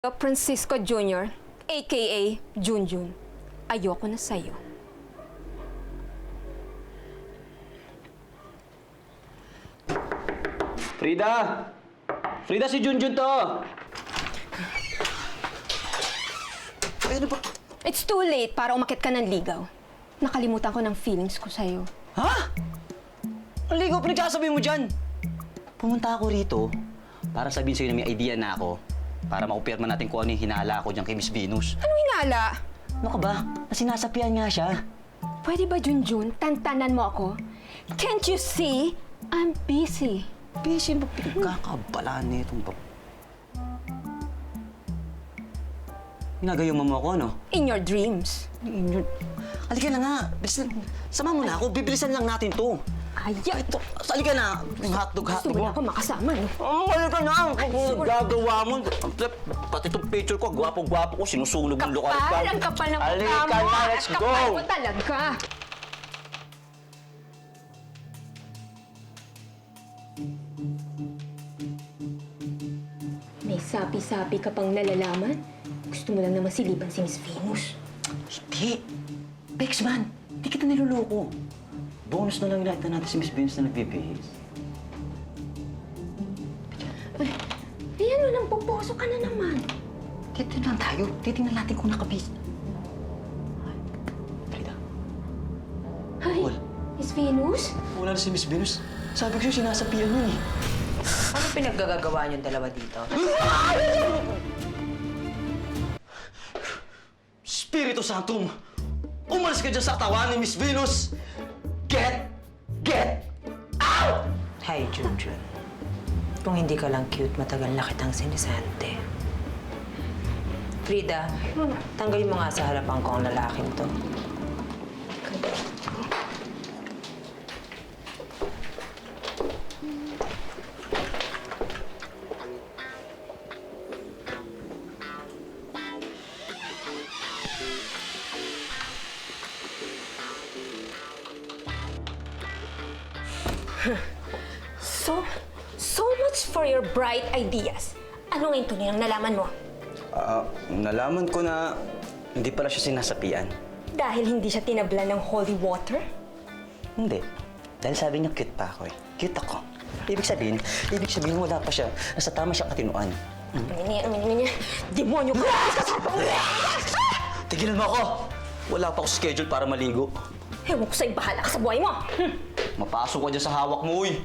Francisco Jr., a.k.a. Junjun. Ayoko na sa'yo. Frida! Frida, si Junjun to! Ano ba? It's too late para umakit ka ng ligaw. Nakalimutan ko ng feelings ko sa'yo. Ha? Ang ligaw pinagsasabi mo dyan? Pumunta ako rito para sabihin sa'yo na may idea na ako para makupirma natin kung ano yung hinala ko dyan kay Miss Venus. Ano hinala? Ano ka ba? Nasinasapian nga siya. Pwede ba, Junjun, tantanan mo ako? Can't you see? I'm busy. Busy ba pinagkakabalaan na itong bab... Ginagayaman mo ako, ano? In your dreams. Halika na nga. Sama mo na ako. Bibilisan lang natin to. Ayaw. Ito, halika na. Yung hotdog Gusto mo mo. na ako makasama, no? Halika na. Gagawa mo. Pati itong picture ko, gwapo-gwapo ko. Sinusunog ng lokal ka. Ang kapal ng mukha Halika mo. na, let's Ang go. kapal mo talaga. May sapi-sapi ka pang nalalaman? Gusto mo lang naman silipan si Miss Venus. Hindi. Bex man, hindi kita niloloko. Bonus na lang nakita natin si Miss Venus na nagbibihis. Ay, ano nang puposo ka na naman? Dito lang tayo. Titingnan natin kung nakabihis. Frida. Ay, Wala. Miss Venus? Wala na si Miss Venus. Sabi ko siya, sinasapian yun eh. Ano pinaggagawa niyong dalawa dito? Spirito Santum! Umalis ka dyan sa katawan ni Miss Venus! Get out! Hi, Junjun. Kung hindi ka lang cute, matagal na kitang sinisante. Frida, tanggalin mo nga sa harapan ko ang lalaking to. So much for your bright ideas. Ano ngayon tunay ang nalaman mo? Nalaman ko na hindi pala siya sinasapian. Dahil hindi siya tinabla ng holy water? Hindi. Dahil sabi niya cute pa ako eh. Cute ako. Ibig sabihin wala pa siya. Nasa tama siya katinuan. Aminin niya. Demonyo ka! Tigilan mo ako! Wala pa ako schedule para maligo. Ewan ko sa'yo, bahala ka sa buhay mo! Mapasok ka dyan sa hawak mo, uy!